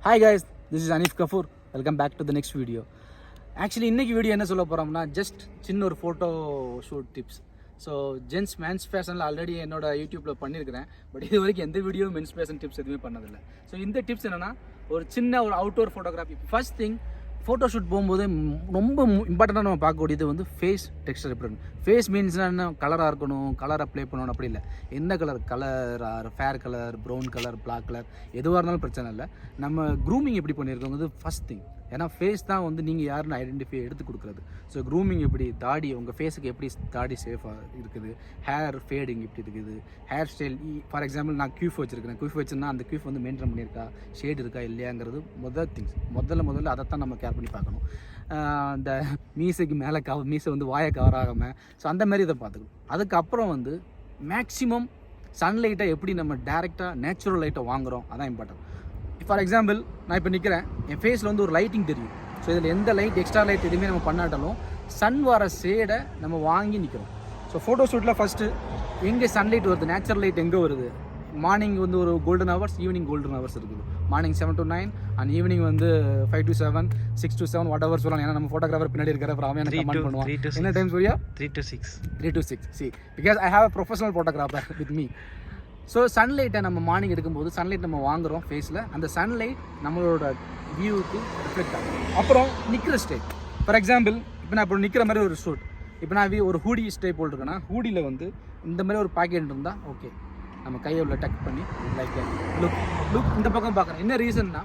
Hi guys, this is Anif Kapoor. Welcome back to the next video. Actually, இன்னைக்கு video என்ன சொல்ல போகிறோம்னா just சின்ன ஒரு photo shoot tips. So gents men's ஃபேஷனில் ஆல்ரெடி என்னோட யூடியூப்பில் பண்ணியிருக்கிறேன். பட் இது வரைக்கும் எந்த வீடியோ மென்ஸ் ஃபேஷன் டிப்ஸ் எதுவுமே பண்ணதில்லை. ஸோ இந்த டிப்ஸ் என்னென்னா ஒரு சின்ன ஒரு outdoor photography. First thing, photo shoot போகும்போது ரொம்ப இம்பார்ட்டண்ட்டாக நம்ம பார்க்கக்கூடியது வந்து ஃபேஸ் டெக்ஸ்டர் எப்படி இருக்கணும். ஃபேஸ் மீன்ஸ்னால் என்ன, கலராக இருக்கணும், கலர் அப்ளை பண்ணணும் அப்படி இல்லை. எந்த colour fair colour, brown colour, black colour எதுவாக இருந்தாலும் பிரச்சனை இல்லை. நம்ம க்ரூமிங் எப்படி பண்ணியிருக்கோங்கிறது ஃபஸ்ட் திங். ஏன்னா ஃபேஸ் தான் வந்து நீங்கள் யாருன்னு ஐடென்டிஃபை எடுத்து கொடுக்குறது. ஸோ க்ரூமிங் எப்படி, தாடி உங்கள் ஃபேஸுக்கு எப்படி தாடி சேஃபாக இருக்குது, ஹேர் ஃபேடிங் எப்படி இருக்குது, ஹேர் ஸ்டைல். ஃபார் எக்ஸாம்பிள் நான் க்யூஃப் வச்சுருக்கேன். க்யூஃப் வச்சுருந்தா அந்த க்யூஃப் வந்து மெயின்டைன் பண்ணியிருக்கா, ஷேட் இருக்கா இல்லையாங்கிறது முதல்ல அதைத்தான் நம்ம கேர் பண்ணி பார்க்கணும். இந்த மீசைக்கு மேலே மீசை வந்து வாயை கவர் ஆகாமல், ஸோ அந்த மாதிரி இதை பார்த்துக்கணும். அதுக்கப்புறம் வந்து மேக்ஸிமம் சன்லைட்டை எப்படி நம்ம டேரெக்டாக நேச்சுரல் லைட்டை வாங்குகிறோம், அதான் இம்பார்ட்டன்ட். ஃபார் எக்ஸாம்பிள் நான் இப்போ நிற்கிறேன், என் ஃபேஸில் வந்து ஒரு லைட்டிங் தெரியும். ஸோ இதில் எந்த லைட், எக்ஸ்ட்ரா லைட் எதுவுமே நம்ம பண்ணாட்டாலும் சன் வர ஷேடை நம்ம வாங்கி நிற்கிறோம். ஸோ ஃபோட்டோ ஷூட்டில் ஃபஸ்ட்டு எங்கே சன்லைட் வருது, நேச்சுரல் லைட் எங்கே வருது. மார்னிங் வந்து ஒரு golden hours, evening golden hours இருக்குது. மார்னிங் 7 to 9 அண்ட் ஈவினிங் வந்து 5 to 7, 6 to 7 வாட் எவர் சொல்லலாம். ஏன்னா நம்ம ஃபோட்டோகிராஃபர் பின்னாடி இருக்கிற அப்புறம் எனக்கு கமெண்ட் பண்ணுவான். என்ன டைம் சொல்லியா? 3 to 6. See, because I have a professional photographer with me. So சன்லைட்டை நம்ம மார்னிங் எடுக்கும்போது சன்லைட் நம்ம வாங்குகிறோம் ஃபேஸில். அந்த சன்லைட் நம்மளோட வியூவுக்கு ரிஃப்ளெக்ட் ஆகும். அப்புறம் நிற்கிற ஸ்டேட். ஃபார் எக்ஸாம்பிள் இப்போ நான் இப்போ நிற்கிற மாதிரி ஒரு ஷூட், இப்போ நான் ஒரு ஹூடி ஸ்டே போட்டிருக்கேன்னா ஹூடியில் வந்து இந்த மாதிரி ஒரு பாக்கெட் இருந்தால் ஓகே, நம்ம கையை உள்ள டக் பண்ணி லைக் லுக் இந்த பக்கம் பார்க்குறேன். என்ன ரீசன்னா,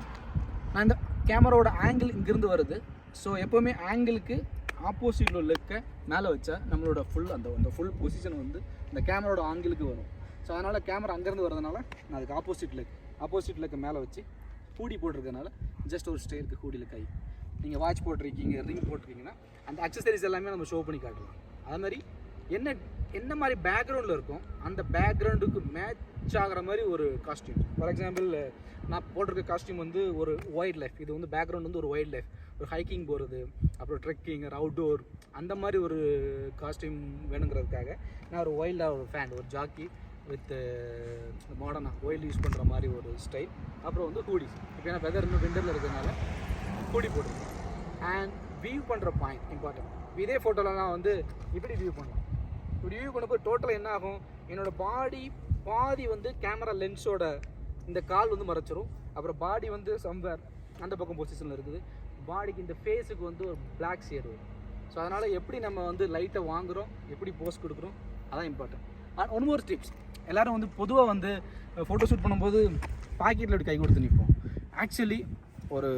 நான் இந்த கேமராவோட ஆங்கிள் இங்கேருந்து வருது. ஸோ எப்போவுமே ஆங்கிளுக்கு ஆப்போசிட்டில் உள்ள லெக்கை மேலே வச்சா நம்மளோட அந்த ஃபுல் பொசிஷன் வந்து இந்த கேமராவோட ஆங்கிளுக்கு வரும். ஸோ அதனால் கேமரா அங்கேருந்து வரதுனால நான் அதுக்கு ஆப்போசிட் லெக்கு மேலே வச்சு ஹூடி போட்டிருக்கனால ஜஸ்ட் ஒரு ஸ்டேருக்கு ஹூடியில் கை. நீங்கள் வாட்ச் போட்டிருக்கீங்க, ரிங் போட்டிருக்கீங்கன்னா அந்த அக்சசரிஸ் எல்லாமே நம்ம ஷோ பண்ணி காட்டலாம். அது மாதிரி என்ன மாதிரி பேக்ரவுண்டில் இருக்கும் அந்த பேக்ரவுண்டுக்கு மேட்ச் ஆகிற மாதிரி ஒரு காஸ்டியூம். ஃபார் எக்ஸாம்பிள் நான் போட்டிருக்க காஸ்டியூம் வந்து ஒரு வைல்ட் லைஃப். இது வந்து பேக்ரவுண்ட் வந்து ஒரு வைல்ட் லைஃப், ஒரு ஹைக்கிங் போகிறது, அப்புறம் ட்ரெக்கிங், அவுட்டோர், அந்த மாதிரி ஒரு காஸ்டியூம் வேணுங்கிறதுக்காக நான் ஒரு வைல்டாக ஒரு ஃபேன், ஒரு ஜாக்கி வித் மாடர்னாக ஒயில் யூஸ் பண்ணுற மாதிரி ஒரு ஸ்டைல். அப்புறம் வந்து ஹூடிஸ். இப்போ ஏன்னா வெதர் இன்னும் விண்டரில் இருக்கிறதுனால ஹூடி போட்டுருக்கேன். அண்ட் வியூ பண்ணுற பாயிண்ட் இம்பார்ட்டன்ட். இதே ஃபோட்டோவில் நான் வந்து இப்படி வியூ பண்ணுவேன். இப்படி வியூ பண்ணும்போது டோட்டலாக என்ன ஆகும், என்னோடய பாதி வந்து கேமரா லென்ஸோட இந்த கால் வந்து மறைச்சிரும். அப்புறம் பாடி வந்து சம்வேர் அந்த பக்கம் பொசிஷனில் இருக்குது. பாடிக்கு இந்த ஃபேஸுக்கு வந்து ஒரு பிளாக் ஷேடு வரும். ஸோ அதனால் எப்படி நம்ம வந்து லைட்டை வாங்குகிறோம், எப்படி போஸ் கொடுக்குறோம், அதான் important. And one more tips, எல்லோரும் வந்து பொதுவாக வந்து ஃபோட்டோ ஷூட் பண்ணும்போது பாக்கெட்டில் அப்படி கை கொடுத்து நிற்போம். ஆக்சுவலி ஒரு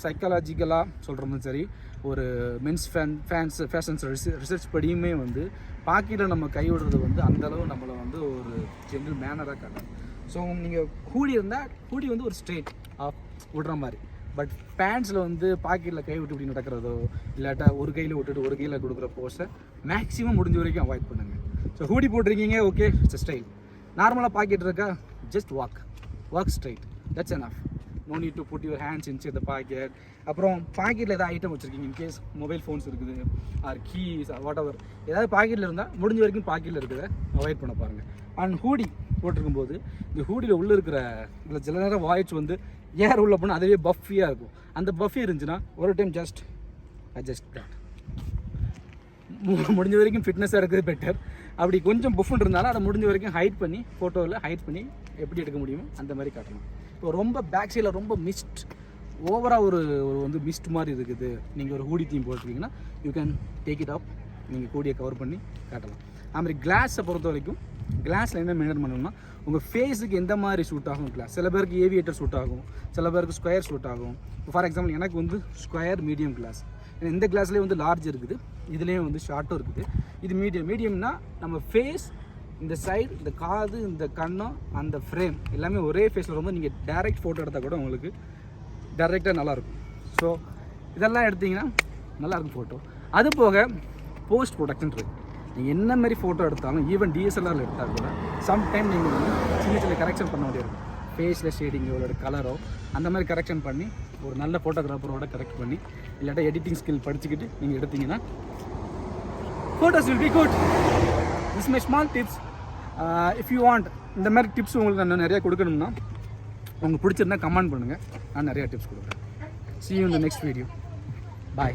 சைக்காலஜிக்கலாக சொல்கிறதும் சரி, ஒரு மென்ஸ் ஃபேஷன்ஸ் ரிசர்ச் படியுமே வந்து பாக்கெட்டில் நம்ம கை விடுறது வந்து அந்தளவு நம்மளை வந்து ஒரு ஜென்ரல் மேனராக காட்டும். ஸோ நீங்கள் ஹூடி இருந்தால் ஹூடி வந்து ஒரு ஸ்ட்ரெயிட் ஆஃப் விடுற மாதிரி. பட் பேண்ட்ஸில் வந்து பாக்கெட்டில் கை விட்டு இப்படி நடக்கிறதோ இல்லாட்டா ஒரு கையில் விட்டுட்டு ஒரு கையில் கொடுக்குற போஸை மேக்ஸிமம் முடிஞ்ச வரைக்கும் அவாய்ட் பண்ணுங்கள். ஸோ ஹூடி போட்டிருக்கீங்க, ஓகே, இட்ஸ் ஸ்டைல். நார்மலாக பாக்கெட் இருக்கா, just walk straight, that's enough. No need to put your hands inside the pocket. அப்புறம் பாக்கெட்டில் ஏதாவது ஐட்டம் வச்சுருக்கீங்க, இன்கேஸ் மொபைல் ஃபோன்ஸ் இருக்குது or keys or whatever, ஏதாவது பாக்கெட்டில் இருந்தால் முடிஞ்ச வரைக்கும் பாக்கெட்டில் இருக்கிறத அவாய்ட் பண்ண பாருங்கள். அண்ட் ஹூடி போட்டிருக்கும்போது இந்த ஹூடியில் உள்ளே இருக்கிற இதில் சில நேரம் வாய்ஸ் வந்து ஏர் உள்ளே போனால் அதுவே பஃபியாக இருக்கும். அந்த பஃபி இருந்துச்சுன்னா ஒரு டைம் ஜஸ்ட் முடிஞ்ச வரைக்கும் ஃபிட்னஸாக இருக்கிறது பெட்டர். அப்படி கொஞ்சம் புஃப்னு இருந்தாலும் அதை முடிஞ்ச வரைக்கும் ஹைட் பண்ணி ஃபோட்டோவில் ஹைட் பண்ணி எப்படி எடுக்க முடியுமோ அந்த மாதிரி காட்டணும். இப்போ ரொம்ப பேக் சைடில் ரொம்ப மிஸ்ட், ஓவராக ஒரு வந்து மிஸ்ட் மாதிரி இருக்குது, நீங்கள் ஒரு ஹூடி தீம் போட்டிருக்கீங்கன்னா you can take it up, நீங்கள் கூடியை கவர் பண்ணி காட்டலாம். அதுமாதிரி கிளாஸை பொறுத்த வரைக்கும் கிளாஸில் என்ன மெயின்டைன் பண்ணணும்னா உங்கள் ஃபேஸுக்கு எந்த மாதிரி சூட் ஆகும் கிளாஸ். சில பேருக்கு ஏவியேட்டர் சூட் ஆகும், சில பேருக்கு ஸ்கொயர் சூட் ஆகும். ஃபார் எக்ஸாம்பிள் எனக்கு வந்து ஸ்கொயர் மீடியம் கிளாஸ். இந்த கிளாஸ்லேயே வந்து லார்ஜ் இருக்குது, இதுலேயும் வந்து ஷார்ட்டும் இருக்குது. இது மீடியம்னா நம்ம ஃபேஸ், இந்த சைடு, இந்த காது, இந்த கண்ணம், அந்த ஃப்ரேம் எல்லாமே ஒரே ஃபேஸில் ரொம்ப நீங்கள் டேரெக்ட் ஃபோட்டோ எடுத்தால் கூட உங்களுக்கு டேரெக்டாக நல்லாயிருக்கும். ஸோ இதெல்லாம் எடுத்திங்கன்னா நல்லாயிருக்கும் ஃபோட்டோ. அது போக போஸ்ட் ப்ரொடக்ஷன் இருக்குது. நீங்கள் என்ன மாதிரி ஃபோட்டோ எடுத்தாலும், ஈவன் டிஎஸ்எல்ஆரில் எடுத்தால் கூட சம்டைம் நீங்கள் வந்து சின்ன கரெக்ஷன் பண்ண வேண்டியிருக்கும். ஃபேஸில் ஷேடிங்கோ இல்லை கலரோ அந்த மாதிரி கரெக்ஷன் பண்ணி ஒரு நல்ல ஃபோட்டோகிராஃபரோட கரெக்ட் பண்ணி இல்லாட்டா எடிட்டிங் ஸ்கில் படிச்சுக்கிட்டு நீங்கள் எடுத்தீங்கன்னா photos will be good. This my small tips. If you want இந்த மாதிரி டிப்ஸ் உங்களுக்கு நான் நிறையா கொடுக்கணும்னா உங்களுக்கு பிடிச்சிருந்தா கமெண்ட் பண்ணுங்கள், நான் நிறையா டிப்ஸ் கொடுக்குறேன். See you in the next video. Bye.